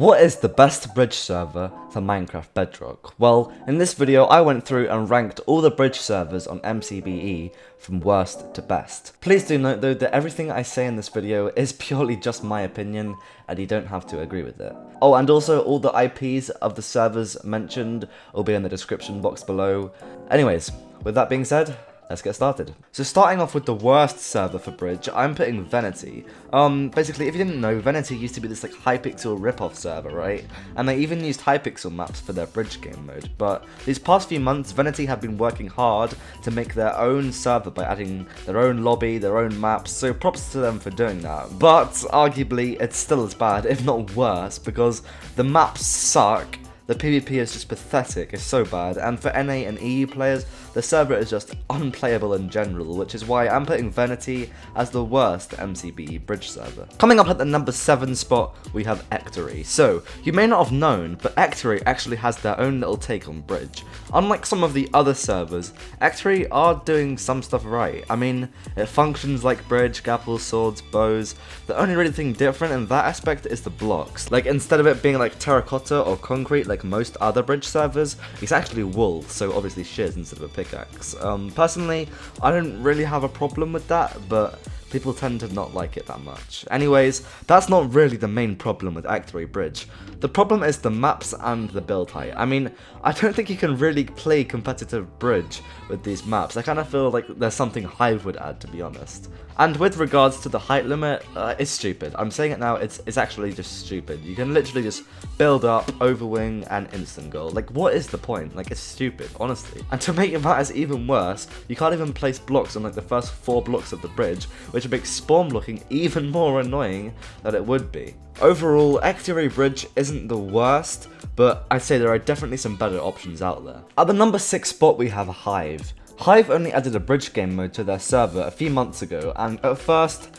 What is the best bridge server for Minecraft Bedrock? Well, in this video I went through and ranked all the bridge servers on MCBE from worst to best. Please do note though that everything I say in this video is purely just my opinion and you don't have to agree with it. Oh, and also all the IPs of the servers mentioned will be in the description box below. Anyways, with that being said, let's get started. So starting off with the worst server for bridge, I'm putting Vanity. Basically, if you didn't know, Vanity used to be this like Hypixel ripoff server, right? And they even used Hypixel maps for their bridge game mode. But these past few months, Vanity have been working hard to make their own server by adding their own lobby, their own maps, so props to them for doing that. But arguably, it's still as bad, if not worse, because the maps suck. The PvP is just pathetic, it's so bad, and for NA and EU players, the server is just unplayable in general, which is why I'm putting Vanity as the worst MCBE bridge server. Coming up at the number 7 spot, we have Ectory. So, you may not have known, but Ectory actually has their own little take on bridge. Unlike some of the other servers, Ectory are doing some stuff right. I mean, it functions like bridge, gapples, swords, bows. The only really thing different in that aspect is the blocks. Like, instead of it being like terracotta or concrete like most other bridge servers, it's actually wool, so obviously shiz instead of a pickaxe. Personally, I don't really have a problem with that, but people tend to not like it that much. Anyways, that's not really the main problem with Ectory Bridge. The problem is the maps and the build height. I mean, I don't think you can really play competitive bridge with these maps. I kind of feel like there's something Hive would add, to be honest. And with regards to the height limit, it's stupid. I'm saying it now, it's actually just stupid. You can literally just build up, overwing, and instant goal. Like, what is the point? Like, it's stupid, honestly. And to make matters even worse, you can't even place blocks on like the first 4 blocks of the bridge, which makes spawn blocking even more annoying than it would be. Overall, Ectory Bridge isn't the worst, but I'd say there are definitely some better options out there. At the number 6 spot, we have Hive. Hive only added a bridge game mode to their server a few months ago, and at first,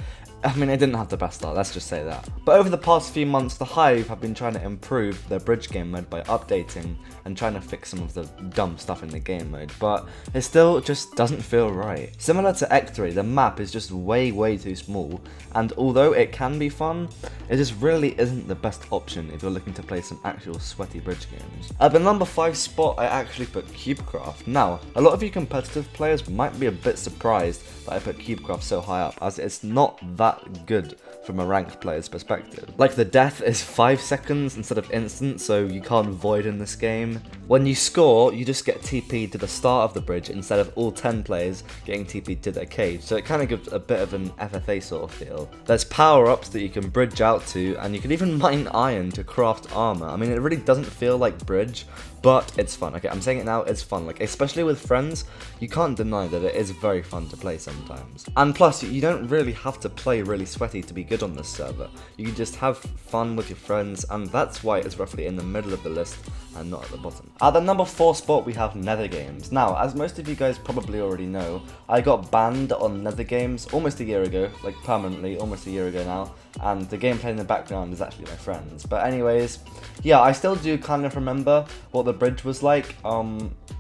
I mean, it didn't have the best start, let's just say that. But over the past few months, the Hive have been trying to improve their bridge game mode by updating and trying to fix some of the dumb stuff in the game mode, but it still just doesn't feel right. Similar to Ectory, the map is just way too small, and although it can be fun, it just really isn't the best option if you're looking to play some actual sweaty bridge games. At the number 5 spot, I actually put CubeCraft. Now, a lot of you competitive players might be a bit surprised that I put CubeCraft so high up, as it's not that good from a ranked player's perspective. Like, the death is 5 seconds instead of instant, so you can't void in this game. When you score, you just get TP'd to the start of the bridge instead of all 10 players getting TP'd to their cage, so it kind of gives a bit of an FFA sort of feel. There's power-ups that you can bridge out to, and you can even mine iron to craft armor. I mean, it really doesn't feel like bridge, but it's fun. Okay, I'm saying it now, it's fun. Like, especially with friends, you can't deny that it is very fun to play sometimes. And plus, you don't really have to play really sweaty to be good on this server. You can just have fun with your friends, and that's why it's roughly in the middle of the list and not at the bottom. At the number 4 spot, we have Nether Games. Now, as most of you guys probably already know, I got banned on Nether Games almost a year ago, like permanently, almost a year ago now, and the gameplay in the background is actually my friends. But anyways, yeah, I still do kind of remember what the bridge was like.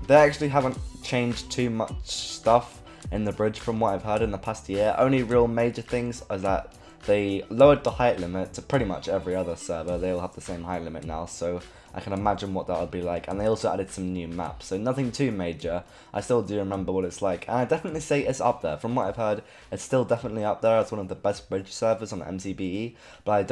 They actually haven't changed too much stuff in the bridge from what I've heard in the past year. Only real major things is that they lowered the height limit to pretty much every other server. They all have the same height limit now, so I can imagine what that would be like. And they also added some new maps, so nothing too major. I still do remember what it's like, and I definitely say it's up there. From what I've heard, it's still definitely up there as one of the best bridge servers on the MCBE, but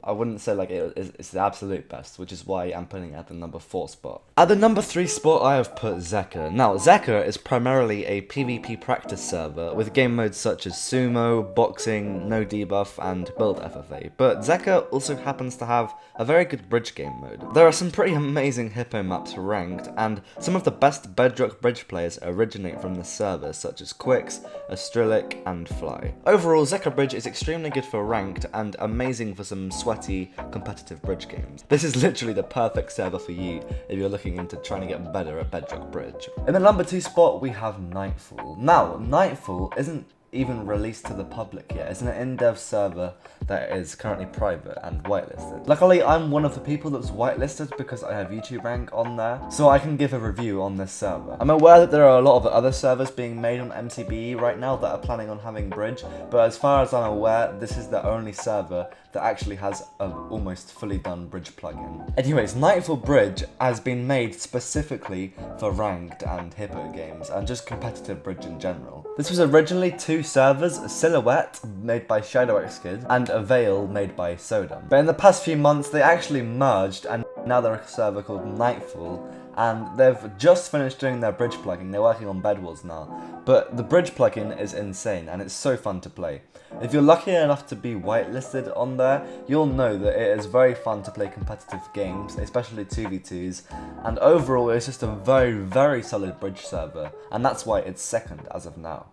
I wouldn't say like it's the absolute best, which is why I'm putting it at the number 4 spot. At the number 3 spot, I have put Zekka. Now, Zekka is primarily a PvP practice server with game modes such as sumo, boxing, no debuff, and build FFA. But Zekka also happens to have a very good bridge game mode. There are some pretty amazing hippo maps ranked, and some of the best Bedrock bridge players originate from this server, such as Quix, Astrilic, and Fly. Overall, Zekka Bridge is extremely good for ranked and amazing for some sweaty, competitive bridge games. This is literally the perfect server for you if you're looking into trying to get better at Bedrock Bridge. In the number 2 spot, we have Nightfall. Now, Nightfall isn't even released to the public yet. It's an in-dev server that is currently private and whitelisted. Luckily, I'm one of the people that's whitelisted because I have YouTube rank on there, so I can give a review on this server. I'm aware that there are a lot of other servers being made on MCBE right now that are planning on having bridge, but as far as I'm aware, this is the only server that actually has an almost fully done bridge plugin. Anyways, Nightfall Bridge has been made specifically for ranked and hippo games, and just competitive bridge in general. This was originally 2 servers, a Silhouette, made by ShadowXKid, and a Veil, made by Sodom. But in the past few months, they actually merged, and now they're a server called Nightfall, and they've just finished doing their bridge plugin. They're working on Bed Wars now, but the bridge plugin is insane, and it's so fun to play. If you're lucky enough to be whitelisted on there, you'll know that it is very fun to play competitive games, especially 2v2s, and overall it's just a very, very solid bridge server, and that's why it's second as of now.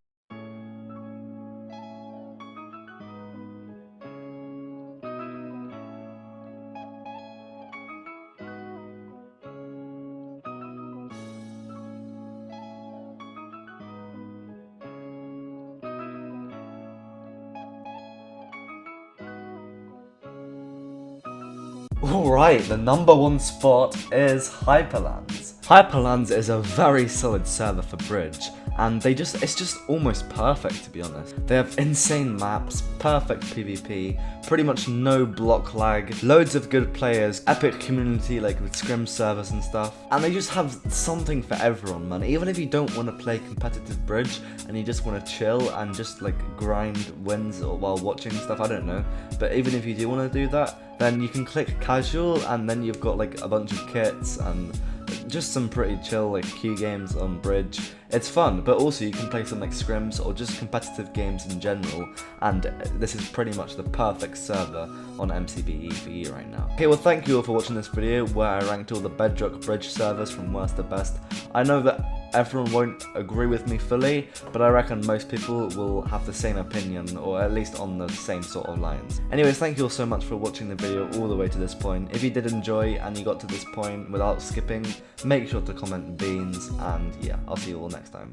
Alright, the number 1 spot is Hyperlands. Hyperlands is a very solid server for bridge, and it's just almost perfect, to be honest. They have insane maps, perfect PvP, pretty much no block lag, loads of good players, epic community like with scrim servers and stuff, and they just have something for everyone, man. Even if you don't want to play competitive bridge and you just want to chill and just like grind wins or while watching stuff, I don't know, but even if you do want to do that, then you can click casual, and then you've got like a bunch of kits and just some pretty chill like queue games on bridge. It's fun, but also you can play some like scrims or just competitive games in general, and this is pretty much the perfect server on MCBE for you right now. Okay, well, thank you all for watching this video where I ranked all the Bedrock bridge servers from worst to best. I know that everyone won't agree with me fully, but I reckon most people will have the same opinion, or at least on the same sort of lines. Anyways, thank you all so much for watching the video all the way to this point. If you did enjoy and you got to this point without skipping, make sure to comment beans, and yeah, I'll see you all next time.